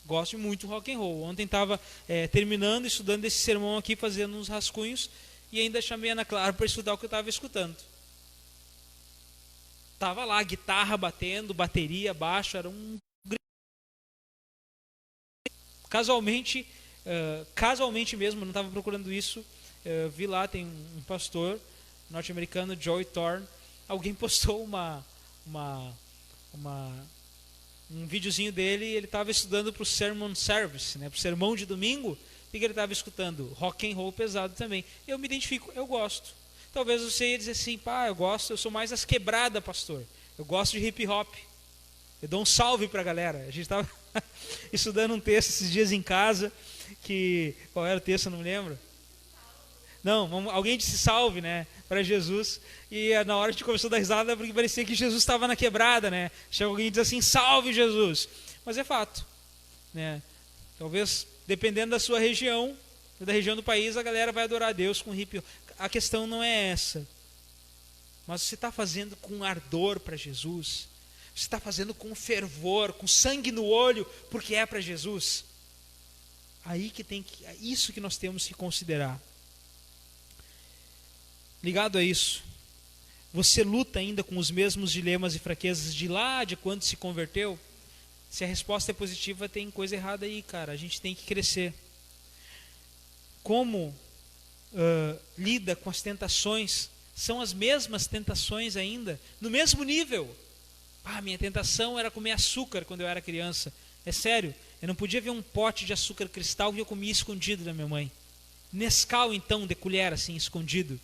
Gosto muito de rock and roll. Ontem estava terminando, estudando esse sermão aqui, fazendo uns rascunhos, e ainda chamei a Ana Clara para estudar o que eu estava escutando. Estava lá, guitarra batendo, bateria, baixo, era um... Casualmente mesmo, não estava procurando isso, vi lá, tem um pastor norte-americano, Joey Thorne, alguém postou um videozinho dele, e ele estava estudando para o sermon service, para o sermão de domingo, e que ele estava escutando rock and roll pesado também. Eu me identifico, eu gosto. Talvez você ia dizer assim, eu sou mais as quebradas, pastor, eu gosto de hip hop. Eu dou um salve para a galera. A gente estava estudando um texto esses dias em casa, qual era o texto, eu não me lembro. Não, alguém disse salve, para Jesus, e na hora a gente começou a dar risada porque parecia que Jesus estava na quebrada, Chega alguém e diz assim, salve Jesus, mas é fato, Talvez, dependendo da sua região, da região do país, a galera vai adorar a Deus com hip hop. A questão não é essa, mas você está fazendo com ardor para Jesus, Você está fazendo com fervor, com sangue no olho, porque é para Jesus? Aí que é isso que nós temos que considerar. Ligado a isso, você luta ainda com os mesmos dilemas e fraquezas de lá, de quando se converteu? Se a resposta é positiva, tem coisa errada aí, cara. A gente tem que crescer. Como lida com as tentações? São as mesmas tentações ainda, no mesmo nível. Minha tentação era comer açúcar quando eu era criança. É sério, eu não podia ver um pote de açúcar cristal que eu comia escondido da minha mãe. Nescau, então, de colher, assim, escondido.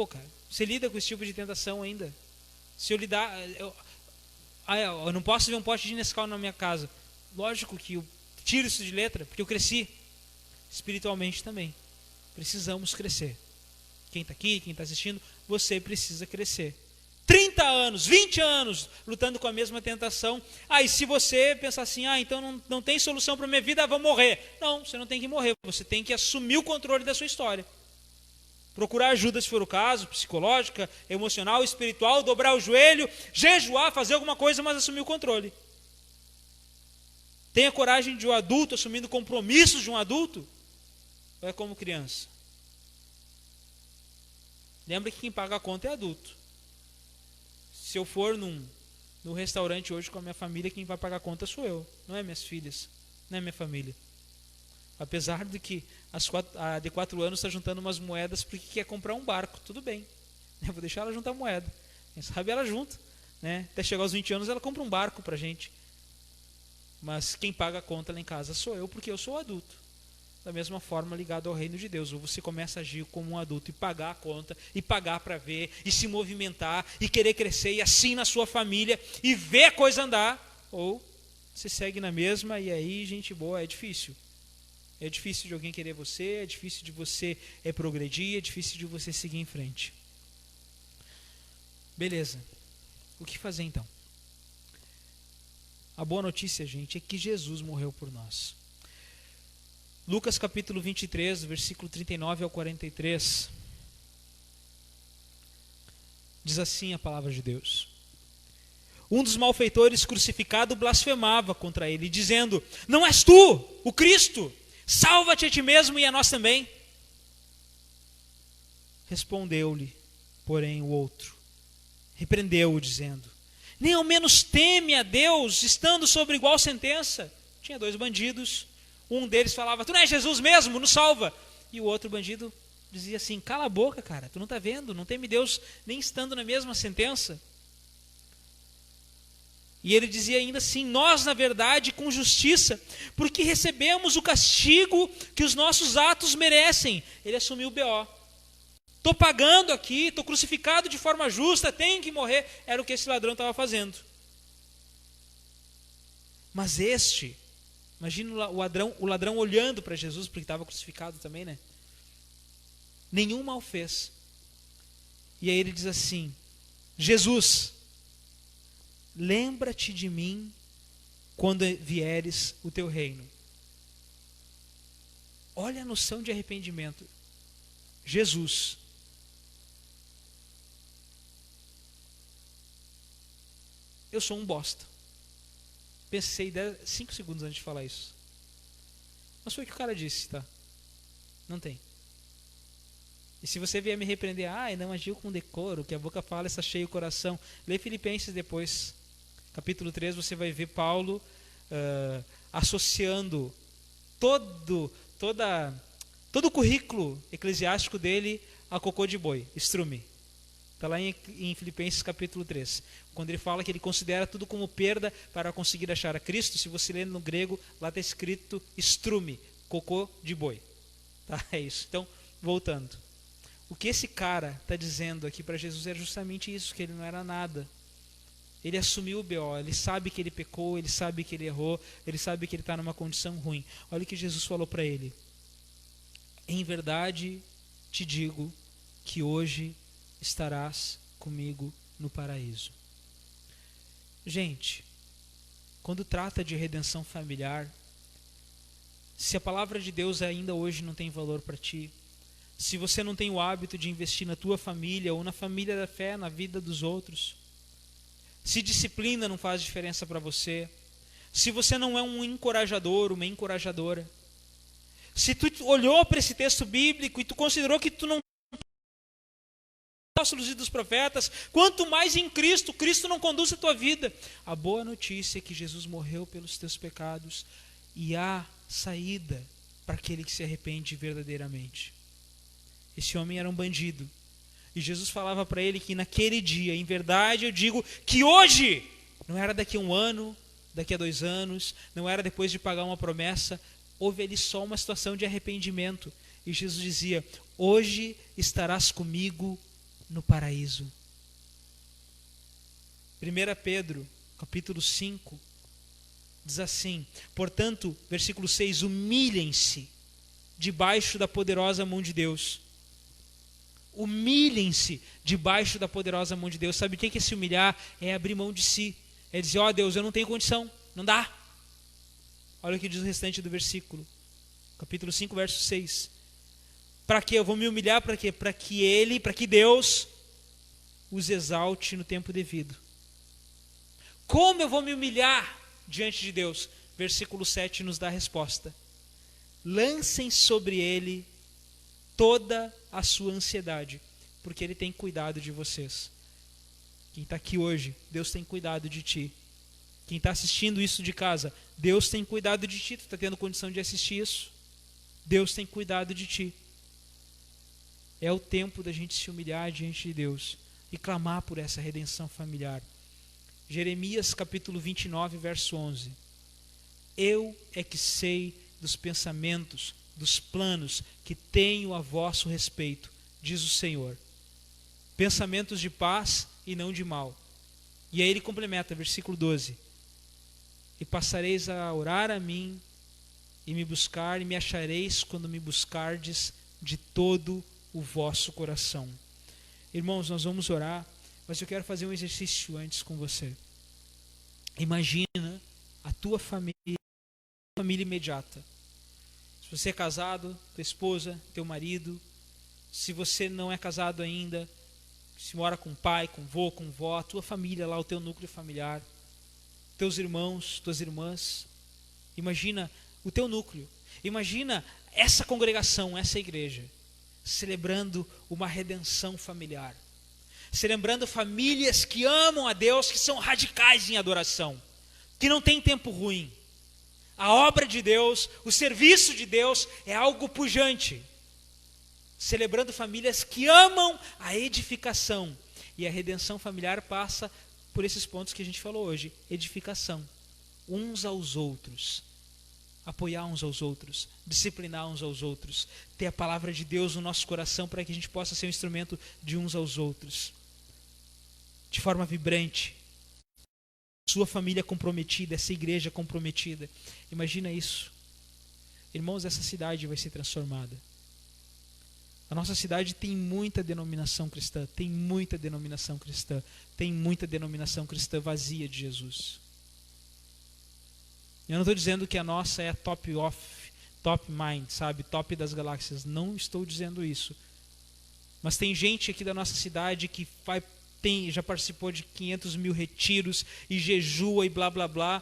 Cara, você lida com esse tipo de tentação ainda? Se eu lidar... eu não posso ver um pote de Nescau na minha casa. Lógico que eu tiro isso de letra, porque eu cresci. Espiritualmente também. Precisamos crescer. Quem está aqui, quem está assistindo, você precisa crescer. 30 anos, 20 anos, lutando com a mesma tentação. E se você pensar assim, então não tem solução para a minha vida, vou morrer. Não, você não tem que morrer. Você tem que assumir o controle da sua história. Procurar ajuda se for o caso, psicológica, emocional, espiritual, dobrar o joelho, jejuar, fazer alguma coisa, mas assumir o controle. Tenha coragem de um adulto, assumindo compromissos de um adulto, ou é como criança? Lembra que quem paga a conta é adulto. Se eu for num restaurante hoje com a minha família, quem vai pagar a conta sou eu, não é minhas filhas, não é minha família. Apesar de que a de 4 anos está juntando umas moedas porque quer comprar um barco, tudo bem. Eu vou deixar ela juntar moeda. Quem sabe ela junta, né? Até chegar aos 20 anos ela compra um barco para a gente. Mas quem paga a conta lá em casa sou eu, porque eu sou adulto. Da mesma forma, ligado ao reino de Deus. Ou você começa a agir como um adulto e pagar a conta, e pagar para ver, e se movimentar, e querer crescer, e assim na sua família, e ver a coisa andar. Ou você segue na mesma, e aí, gente boa, é difícil. É difícil de alguém querer você, é difícil de você progredir, é difícil de você seguir em frente. Beleza. O que fazer então? A boa notícia, gente, é que Jesus morreu por nós. Lucas capítulo 23, versículo 39 ao 43. Diz assim a palavra de Deus. Um dos malfeitores crucificado blasfemava contra ele, dizendo: não és tu, o Cristo? Salva-te a ti mesmo e a nós também. Respondeu-lhe, porém, o outro. Repreendeu-o, dizendo: nem ao menos teme a Deus, estando sobre igual sentença. Tinha 2 bandidos. Um deles falava: tu não és Jesus mesmo? Nos salva. E o outro bandido dizia assim: cala a boca, cara, tu não está vendo? Não teme Deus nem estando na mesma sentença. E ele dizia ainda assim: nós, na verdade, com justiça, porque recebemos o castigo que os nossos atos merecem. Ele assumiu o BO. Estou pagando aqui, estou crucificado de forma justa, tenho que morrer. Era o que esse ladrão estava fazendo. Mas imagina o ladrão olhando para Jesus, porque estava crucificado também, né? Nenhum mal fez. E aí ele diz assim: Jesus, lembra-te de mim quando vieres o teu reino. Olha a noção de arrependimento. Jesus, eu sou um bosta. Pensei 5 segundos antes de falar isso. Mas foi o que o cara disse, tá? Não tem. E se você vier me repreender, não agiu com decoro, que a boca fala, está cheio o coração. Lê Filipenses depois. Capítulo 3, você vai ver Paulo associando todo o currículo eclesiástico dele a cocô de boi, estrume. Está lá em Filipenses capítulo 3. Quando ele fala que ele considera tudo como perda para conseguir achar a Cristo, se você ler no grego, lá está escrito estrume, cocô de boi. Tá? É isso. Então, voltando. O que esse cara está dizendo aqui para Jesus é justamente isso, que ele não era nada. Ele assumiu o BO, ele sabe que ele pecou, ele sabe que ele errou, ele sabe que ele está numa condição ruim. Olha o que Jesus falou para ele. Em verdade te digo que hoje estarás comigo no paraíso. Gente, quando trata de redenção familiar, se a palavra de Deus ainda hoje não tem valor para ti, se você não tem o hábito de investir na tua família ou na família da fé, na vida dos outros, se disciplina não faz diferença para você, se você não é um encorajador, uma encorajadora, se tu olhou para esse texto bíblico e tu considerou que tu não apóstolos e dos profetas, quanto mais em Cristo, Cristo não conduz a tua vida. A boa notícia é que Jesus morreu pelos teus pecados e há saída para aquele que se arrepende verdadeiramente. Esse homem era um bandido e Jesus falava para ele que naquele dia, em verdade eu digo que hoje, não era daqui a 1 ano, daqui a 2 anos, não era depois de pagar uma promessa, houve ali só uma situação de arrependimento. E Jesus dizia: hoje estarás comigo no paraíso. 1 Pedro, capítulo 5, diz assim: portanto, versículo 6, humilhem-se debaixo da poderosa mão de Deus. Humilhem-se debaixo da poderosa mão de Deus. Sabe o que é se humilhar? É abrir mão de si. É dizer: ó Deus, eu não tenho condição, não dá. Olha o que diz o restante do versículo. Capítulo 5, verso 6. Para que eu vou me humilhar? Para quê? Para que Deus os exalte no tempo devido. Como eu vou me humilhar diante de Deus? Versículo 7 nos dá a resposta. Lancem sobre ele toda a sua ansiedade, porque ele tem cuidado de vocês. Quem está aqui hoje, Deus tem cuidado de ti. Quem está assistindo isso de casa, Deus tem cuidado de ti. Tu está tendo condição de assistir isso? Deus tem cuidado de ti. É o tempo da gente se humilhar diante de Deus e clamar por essa redenção familiar. Jeremias capítulo 29, verso 11. Eu é que sei dos pensamentos, dos planos que tenho a vosso respeito, diz o Senhor. Pensamentos de paz e não de mal. E aí ele complementa, versículo 12. E passareis a orar a mim e me buscar, e me achareis quando me buscardes de todo o vosso coração. Irmãos, nós vamos orar, mas eu quero fazer um exercício antes com você. Imagina a tua família imediata. Se você é casado, tua esposa, teu marido. Se você não é casado ainda, se mora com pai, com vô, com vó, a tua família lá, o teu núcleo familiar, teus irmãos, tuas irmãs. Imagina o teu núcleo. Imagina essa congregação, essa igreja, celebrando uma redenção familiar. Celebrando famílias que amam a Deus, que são radicais em adoração, que não tem tempo ruim. A obra de Deus, o serviço de Deus é algo pujante. Celebrando famílias que amam a edificação. E a redenção familiar passa por esses pontos que a gente falou hoje. Edificação. Uns aos outros. Apoiar uns aos outros. Disciplinar uns aos outros. Ter a palavra de Deus no nosso coração para que a gente possa ser um instrumento de uns aos outros. De forma vibrante. Sua família comprometida, essa igreja comprometida. Imagina isso. Irmãos, essa cidade vai ser transformada. A nossa cidade tem muita denominação cristã, tem muita denominação cristã, tem muita denominação cristã vazia de Jesus. Eu não estou dizendo que a nossa é a top mind, sabe, top das galáxias. Não estou dizendo isso. Mas tem gente aqui da nossa cidade que já participou de 500 mil retiros e jejua e blá blá blá,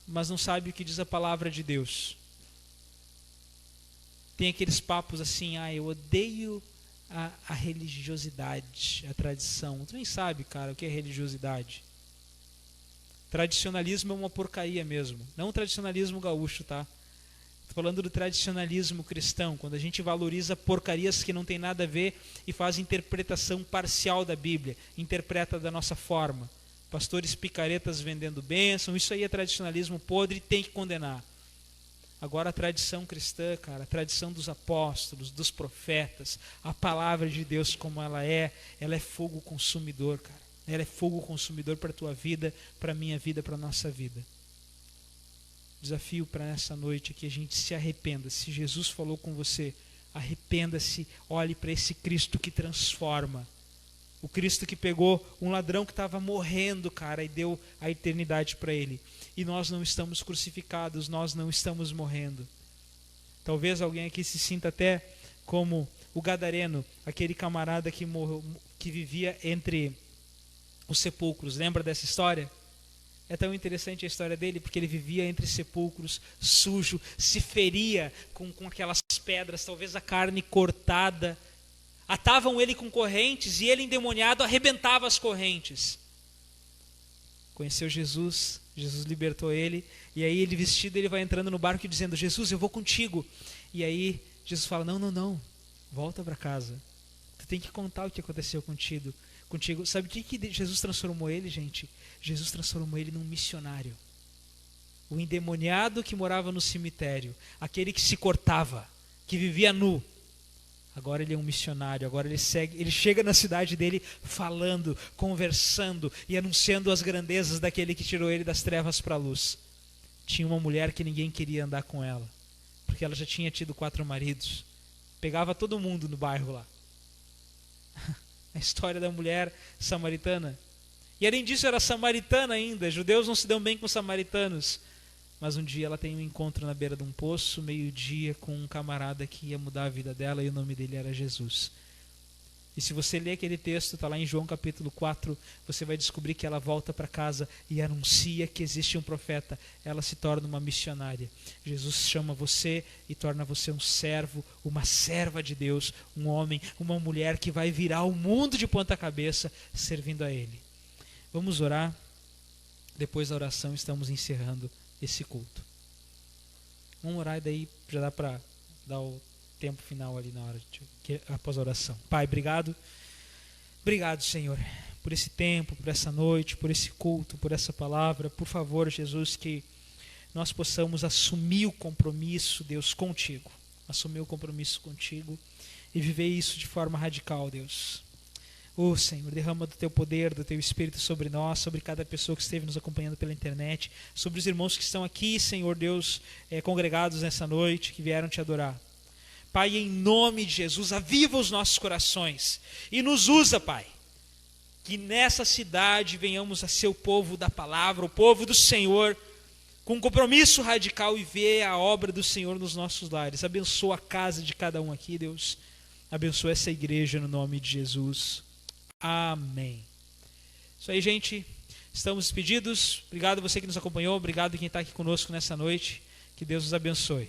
mas não sabe o que diz a palavra de Deus. Tem aqueles papos assim: eu odeio a religiosidade, a tradição. Tu nem sabe, cara, o que é religiosidade. Tradicionalismo é uma porcaria mesmo. Não o tradicionalismo gaúcho, tá? Estou falando do tradicionalismo cristão, quando a gente valoriza porcarias que não tem nada a ver e faz interpretação parcial da Bíblia, interpreta da nossa forma. Pastores picaretas vendendo bênção, isso aí é tradicionalismo podre e tem que condenar. Agora a tradição cristã, cara, a tradição dos apóstolos, dos profetas, a palavra de Deus como ela é fogo consumidor, cara. Ela é fogo consumidor para a tua vida, para a minha vida, para a nossa vida. Desafio para essa noite é que a gente se arrependa. Se Jesus falou com você, arrependa-se, olhe para esse Cristo que transforma. O Cristo que pegou um ladrão que estava morrendo, cara, e deu a eternidade para ele. E nós não estamos crucificados, nós não estamos morrendo. Talvez alguém aqui se sinta até como o gadareno, aquele camarada que vivia entre os sepulcros. Lembra dessa história? É tão interessante a história dele, porque ele vivia entre sepulcros, sujo, se feria com aquelas pedras, talvez a carne cortada. Atavam ele com correntes e ele, endemoniado, arrebentava as correntes. Conheceu Jesus, Jesus libertou ele, e aí ele vestido, ele vai entrando no barco dizendo: Jesus, eu vou contigo. E aí Jesus fala: não, volta para casa. Tu tem que contar o que aconteceu contigo. Sabe o que Jesus transformou ele, gente? Jesus transformou ele num missionário. O endemoniado que morava no cemitério, aquele que se cortava, que vivia nu, agora ele é um missionário. Agora ele chega na cidade dele falando, conversando e anunciando as grandezas daquele que tirou ele das trevas para a luz. Tinha uma mulher que ninguém queria andar com ela, porque ela já tinha tido 4 maridos. Pegava todo mundo no bairro lá. A história da mulher samaritana. E além disso era samaritana ainda. Judeus não se dão bem com samaritanos. Mas um dia ela tem um encontro na beira de um poço, meio-dia, com um camarada que ia mudar a vida dela, e o nome dele era Jesus. E se você ler aquele texto, está lá em João capítulo 4, você vai descobrir que ela volta para casa e anuncia que existe um profeta. Ela se torna uma missionária. Jesus chama você e torna você um servo, uma serva de Deus, um homem, uma mulher que vai virar o mundo de ponta cabeça servindo a Ele. Vamos orar. Depois da oração estamos encerrando esse culto. Vamos orar e daí já dá para dar o tempo final ali na hora, após a oração. Pai, obrigado. Obrigado, Senhor, por esse tempo, por essa noite, por esse culto, por essa palavra. Por favor, Jesus, que nós possamos assumir o compromisso, Deus, contigo. Assumir o compromisso contigo e viver isso de forma radical, Deus. Senhor, derrama do teu poder, do teu Espírito sobre nós, sobre cada pessoa que esteve nos acompanhando pela internet, sobre os irmãos que estão aqui, Senhor Deus, congregados nessa noite, que vieram te adorar. Pai, em nome de Jesus, aviva os nossos corações e nos usa, Pai. Que nessa cidade venhamos a ser o povo da palavra, o povo do Senhor, com compromisso radical, e ver a obra do Senhor nos nossos lares. Abençoa a casa de cada um aqui, Deus. Abençoa essa igreja no nome de Jesus. Amém. Isso aí, gente. Estamos despedidos. Obrigado a você que nos acompanhou. Obrigado a quem está aqui conosco nessa noite. Que Deus os abençoe.